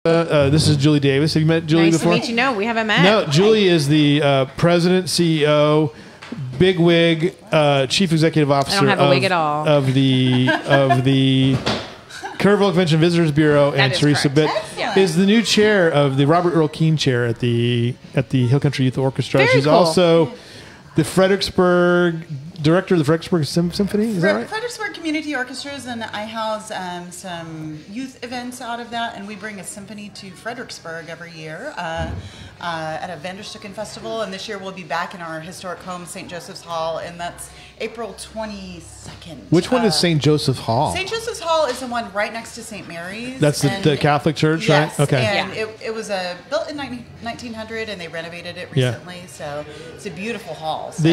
This is Julie Davis. Have you met Julie before? Nice to meet you. No, we haven't met. No, Julie is the president, CEO, bigwig, chief executive officer. I don't have a wig at all. Of the Kerrville Convention Visitors Bureau, and Theresa Britt is the new chair of the Robert Earl Keen Chair at the Hill Country Youth Orchestra. Very She's cool. also the Fredericksburg director of the Fredericksburg Symphony. Is that right? Fredericksburg Community Orchestras, and I house some youth events out of that, and we bring a symphony to Fredericksburg every year at a Vanderstukken Festival, and this year we'll be back in our historic home, St. Joseph's Hall, and that's April 22nd. Which one is St. Joseph's Hall? St. Joseph's Hall is the one right next to St. Mary's. That's the Catholic church, yes, right? Okay. And it was built in 1900, and they renovated it recently, so it's a beautiful hall. So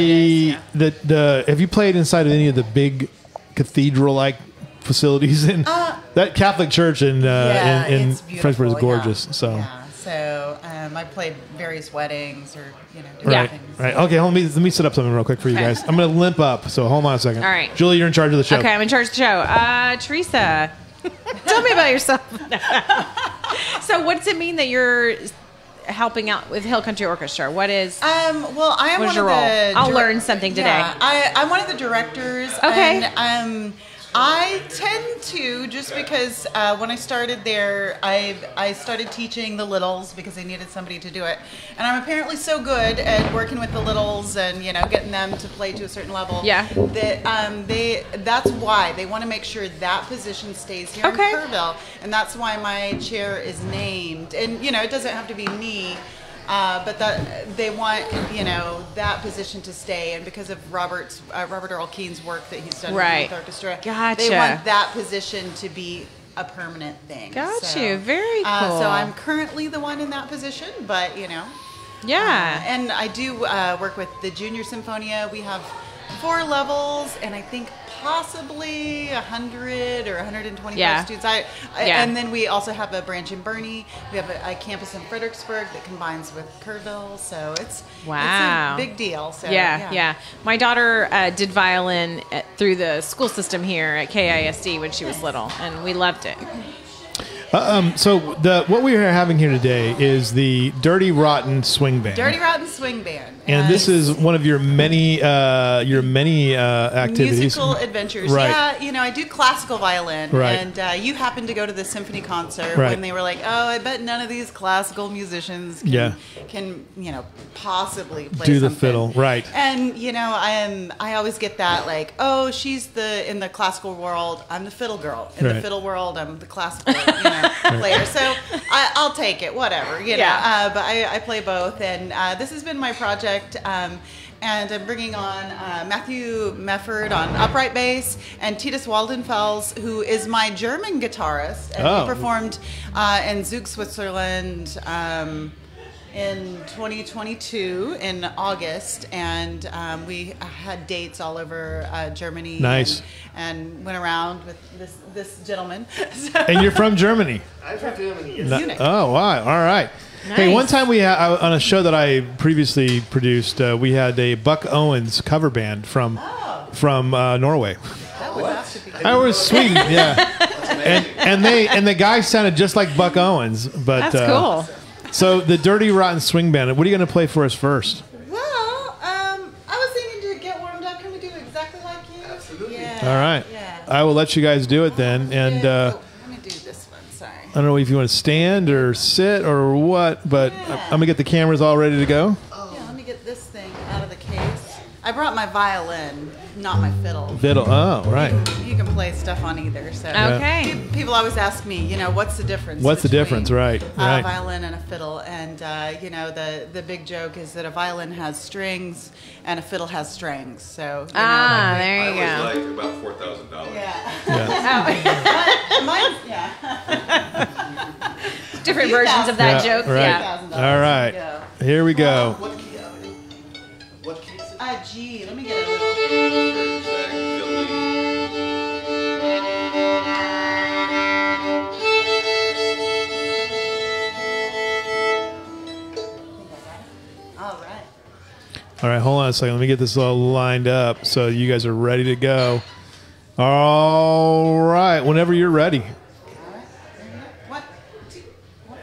have you played inside of any of the big cathedral-like facilities in that Catholic church in Fredericksburg is gorgeous. So I played various weddings or different things. Right. Okay. Let me set up something real quick for you guys. I'm going to limp up, so hold on a second. All right. Julie, you're in charge of the show. Okay, I'm in charge of the show. Theresa, tell me about yourself. So, what does it mean that you're helping out with Hill Country Orchestra? What is? Well, I am what is one your of role? the. I'll learn something today. Yeah, I'm one of the directors. Okay. And, I tend to, just because when I started there, I started teaching the littles because they needed somebody to do it, and I'm apparently so good at working with the littles and getting them to play to a certain level. Yeah. That that's why they want to make sure that position stays here in Kerrville, and that's why my chair is named. And it doesn't have to be me. But that they want that position to stay, and because of Robert Earl Keen's work that he's done with the youth orchestra, they want that position to be a permanent thing. Gotcha. Very cool. So I'm currently the one in that position, but yeah. And I do work with the Junior Symphonia. We have 4 levels, and I think possibly 100 or 125 students. And then we also have a branch in Bernie. We have a campus in Fredericksburg that combines with Kerrville, so it's a big deal. So yeah. My daughter did violin through the school system here at KISD when she was little, and we loved it. So what we are having here today is the Dirty Rotten Swing Band. Dirty Rotten Swing Band. And this is one of your many activities. Musical adventures. Right. Yeah, I do classical violin. Right. And you happened to go to the symphony concert when they were like, oh, I bet none of these classical musicians can possibly play do something. the fiddle. Right. And, I always get that, like, oh, she's in the classical world, I'm the fiddle girl. In the fiddle world, I'm the classical, player. So I'll take it, whatever, but I play both. And this has been my project. And I'm bringing on Matthew Mefford on upright bass and Titus Waldenfels, who is my German guitarist. And he performed in Zug, Switzerland in 2022 in August. And we had dates all over Germany. Nice. And went around with this gentleman. And you're from Germany? I'm from Germany, yes. Oh, wow. All right. Nice. Hey, one time we had, on a show that I previously produced, we had a Buck Owens cover band from Norway. That would have to be good. I was Sweden, yeah. and the guy sounded just like Buck Owens. But that's cool. So the Dirty Rotten Swing Band. What are you going to play for us first? Well, I was thinking to get warmed up. Can we do exactly like you? Absolutely. Yeah. All right. Yeah. I will let you guys do it then. And let me do this one. Sorry. I don't know if you want to stand or sit or what, but I'm going to get the cameras all ready to go. Yeah, let me get this thing out of the case. I brought my violin, not my fiddle. Fiddle. Oh, right. You can play stuff on either. So okay. People always ask me, what's the difference? What's the difference? Right. Right. A violin and a fiddle, and the big joke is that a violin has strings and a fiddle has strings. So there you go. I always like about $4,000. Yeah. Different versions of that joke. Right. Yeah. All right. Here we go. What key? What key is it? G. Let me get a little. All right, hold on a second. Let me get this all lined up so you guys are ready to go. All right, whenever you're ready. All right. 1, 2, 1.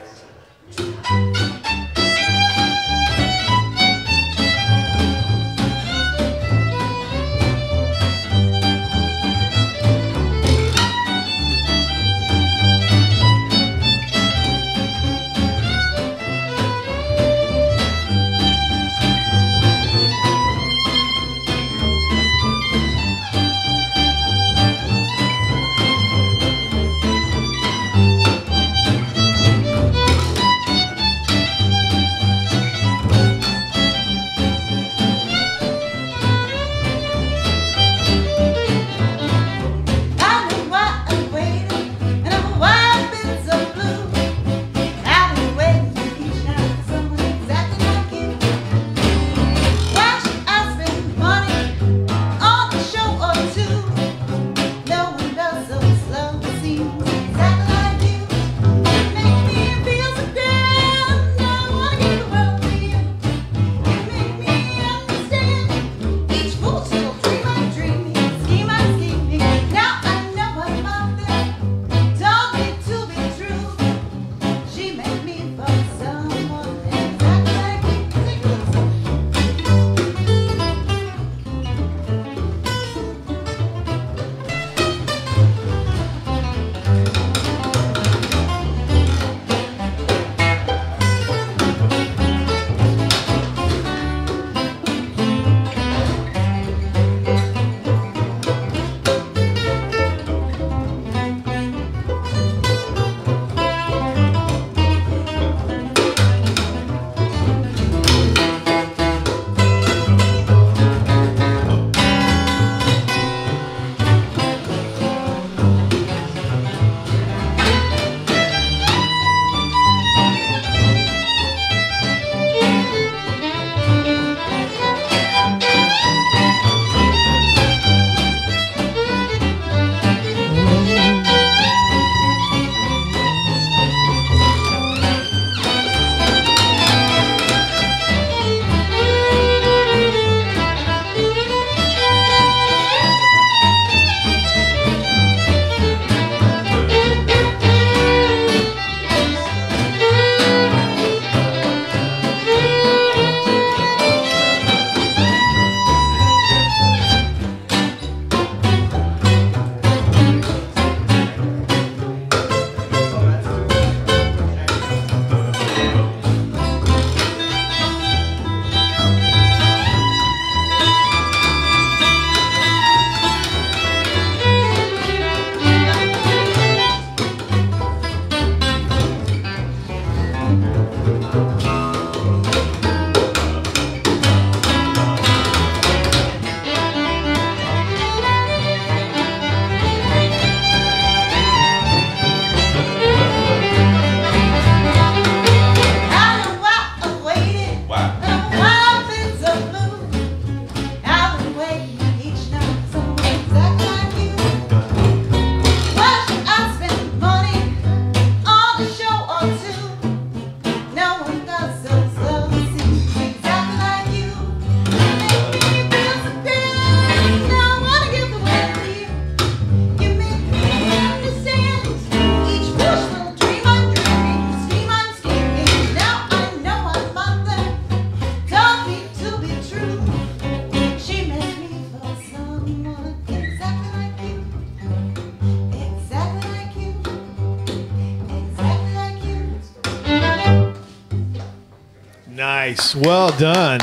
Nice. Well done.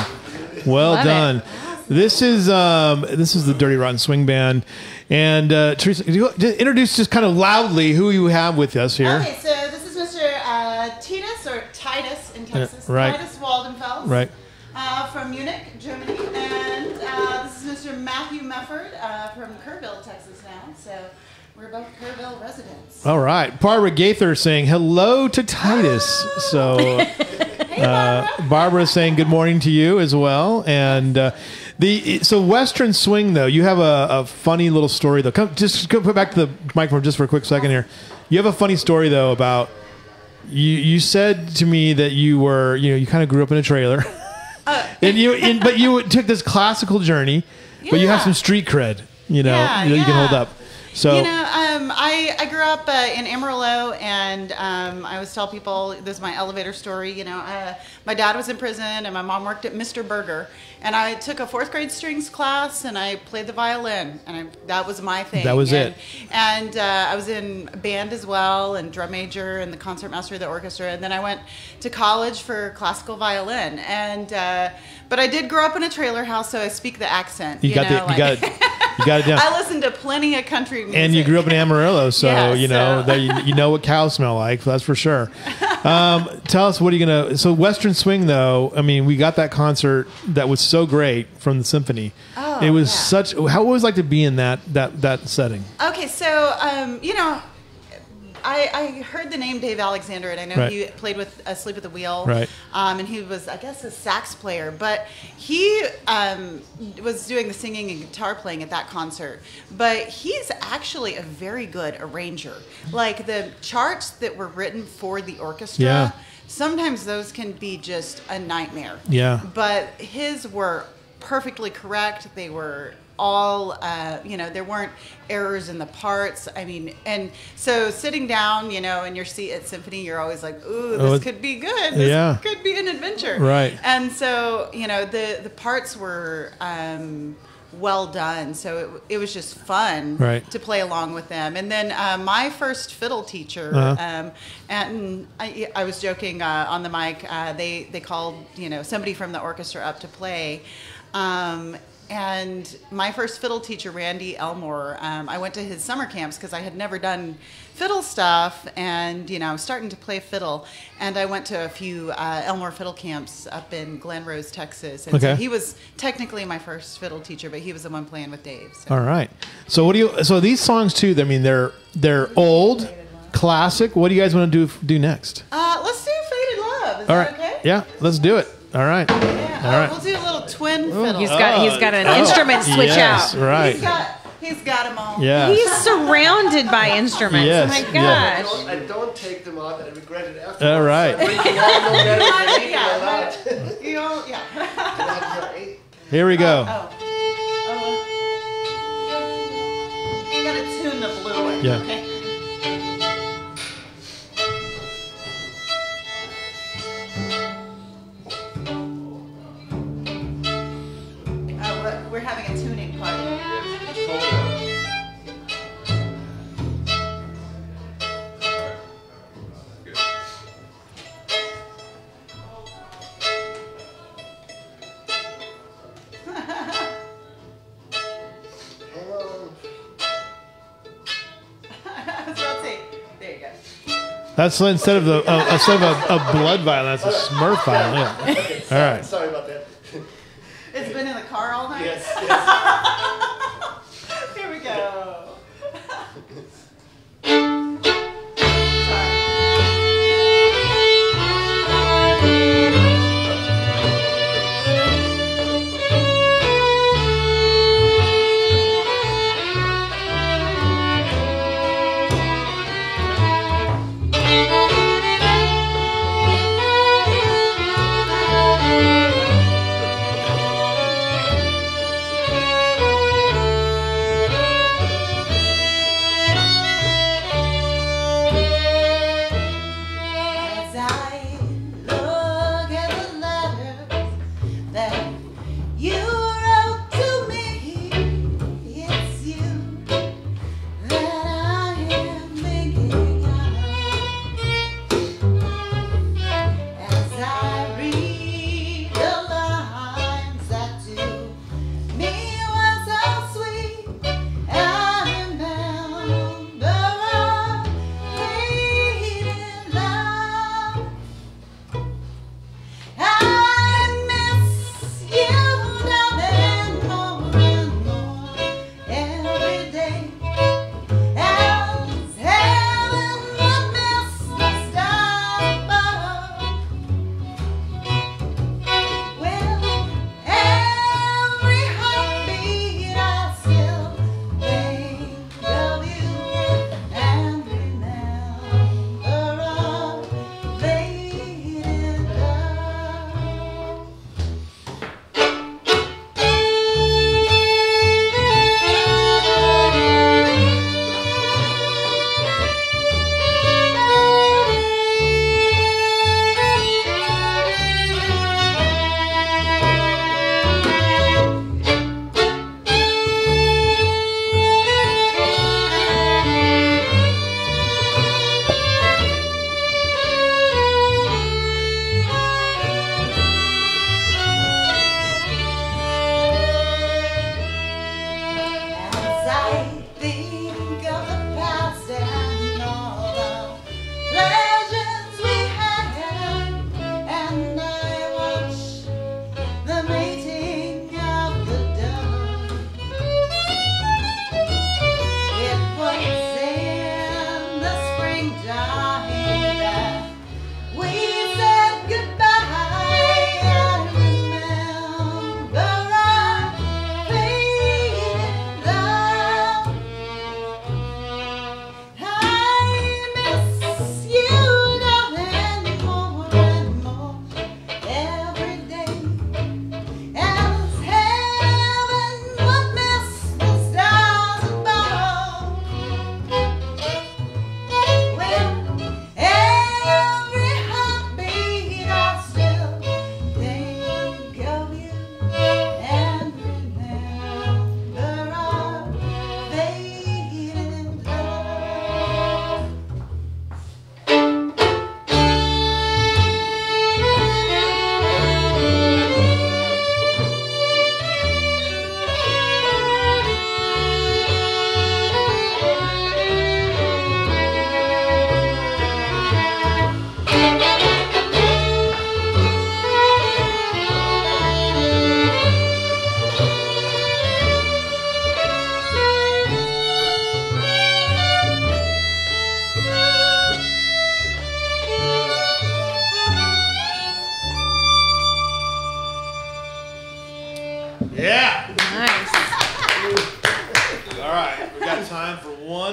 Well Love done. it. This is the Dirty Rotten Swing Band. And Theresa, could you introduce just kind of loudly who you have with us here? Okay, so this is Mr. Titus in Texas. right. Titus Waldenfels. Right. From Munich, Germany. And this is Mr. Matthew Mefford from Kerrville, Texas now. So we're both Kerrville residents. All right. Barbara Gaither saying hello to Titus. So Barbara saying good morning to you as well. And so Western Swing, though, you have a funny little story, though. Just go put back to the microphone just for a quick second here. You have a funny story, though, about you said to me that you were, you kind of grew up in a trailer. But you took this classical journey, but you have some street cred, you can hold up. So I grew up in Amarillo, and I always tell people this is my elevator story. My dad was in prison, and my mom worked at Mr. Burger, and I took a 4th grade strings class, and I played the violin, and that was my thing. That was it. And I was in band as well, and drum major, and the concertmaster of the orchestra, and then I went to college for classical violin, and but I did grow up in a trailer house, so I speak the accent. You got it down. I listened to plenty of country music. And you grew up in Amarillo, so yeah, you know what cows smell like. That's for sure. Tell us, what are you gonna? So Western Swing, though. I mean, we got that concert that was so great from the symphony. Oh, it was such. How was it like to be in that setting? Okay, so I heard the name Dave Alexander, and I know he played with Asleep at the Wheel. Right. And he was, I guess, a sax player. But he was doing the singing and guitar playing at that concert. But he's actually a very good arranger. Like, the charts that were written for the orchestra, sometimes those can be just a nightmare. Yeah. But his were perfectly correct. They were all, there weren't errors in the parts. I mean, and so sitting down, in your seat at symphony, you're always like, ooh, this could be good. This could be an adventure. Right. And so, the parts were well done. So it was just fun to play along with them. And then my first fiddle teacher, and I was joking on the mic, they called, somebody from the orchestra up to play. And my first fiddle teacher, Randy Elmore, I went to his summer camps because I had never done fiddle stuff, and I was starting to play fiddle. And I went to a few Elmore fiddle camps up in Glen Rose, Texas. And so he was technically my first fiddle teacher, but he was the one playing with Dave. So. All right. So so these songs too, I mean, they're old, classic. What do you guys want to do next? Let's do Faded Love. Is All that right. okay? Yeah, let's do it. All right. Yeah. All right. We'll do a little twin fiddle. He's got an instrument switch yes, out. Right. He's got them all. Yeah. He's surrounded by instruments. Yes, Oh my gosh. I don't take them off, and I regret it afterwards. All right. Here we go. You gotta tune the blue one. Yeah. Okay. We're having a tuning party. That's instead of a blood violin, that's a Smurf violin. Okay, all right. Sorry about that. It's been in the car all night? Yes. Here we go.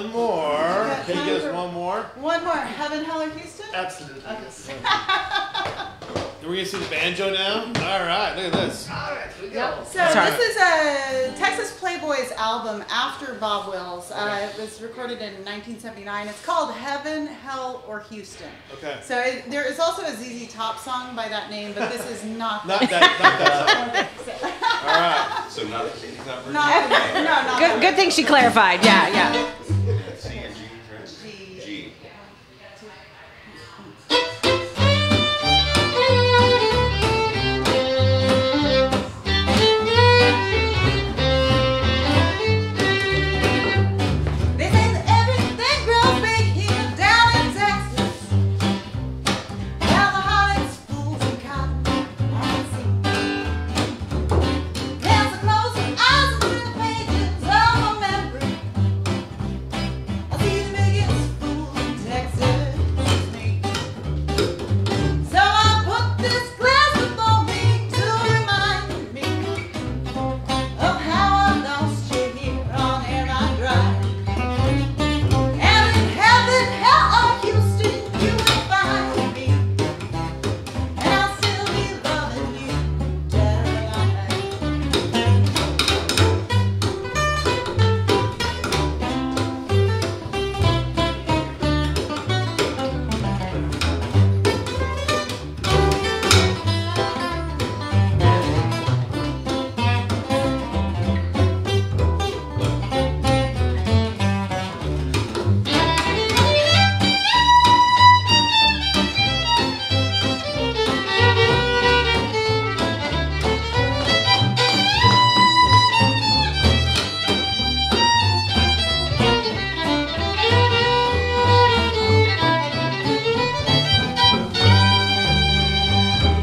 one more. Can you get us one more? One more. Heaven, Hell, or Houston? Absolutely. We're going to see the banjo now? All right, look at this. All right, here we go. So this is a Texas Playboys album after Bob Wills. It was recorded in 1979. It's called Heaven, Hell, or Houston. Okay. So there is also a ZZ Top song by that name, but this is not Not that. that song. All right. So not really. Not Good thing she clarified. Yeah. C and G, right? G. They say that everything grows big here down in Texas. Now the hottest fools and cotton on the sea. Hands are closing, eyes are through the pages of a memory. I see the biggest fool in Texas is me. So I put this glass before me to remind me of how I lost you here on Airline Drive. And in heaven, hell, or Houston, you will find me. And I'll still be loving you,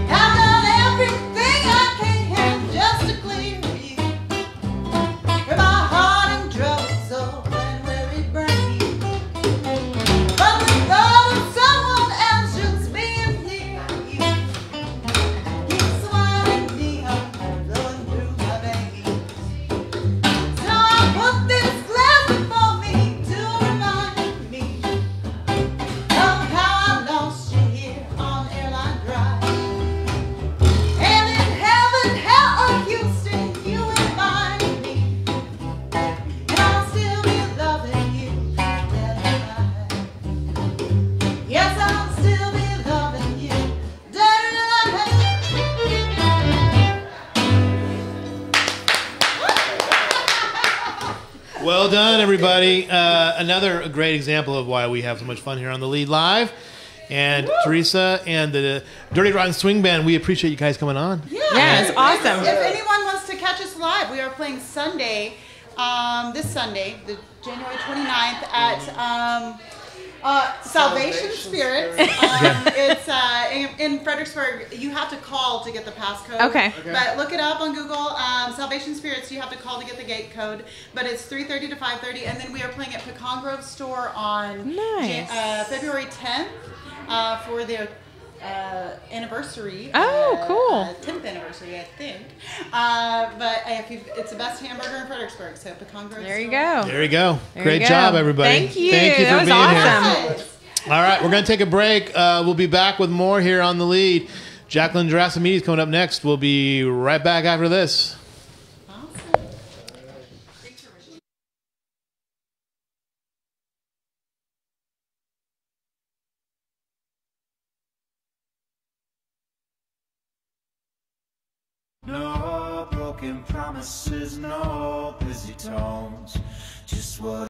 I've done everything I can just to clear you from my heart and troubled soul and weary brain. But the thought of someone else just being near you keeps winding me up, flowing through my veins. So I put this glass before me to remind me of how I lost you here on Airline Drive. And in heaven, hell, or Houston, you will find me. And I'll still be loving you, dead or alive. Yes, I'll still be loving you, dead or alive. Well done, everybody. Another great example of why we have so much fun here on the Lead Live. And Theresa and the Dirty Rotten Swing Band, we appreciate you guys coming on. Yeah, it's awesome. If anyone wants to catch us live, we are playing Sunday, this Sunday, the January 29th at Salvation Spirits. It's in Fredericksburg. You have to call to get the passcode. Okay. But look it up on Google. Salvation Spirits, you have to call to get the gate code. But it's 3:30 to 5:30. And then we are playing at Pecan Grove Store on Nice. February 10th for their anniversary. Oh, cool. 10th anniversary, I think. But it's the best hamburger in Fredericksburg, so Pecan Grove There you Store. go. There you go. There Great you job, go. everybody. Thank you. Thank you for That was being here. awesome. All right, we're going to take a break. We'll be back with more here on the Lead. Jacqueline Gerassimini is coming up next. We'll be right back after this. No broken promises, no busy tones, just what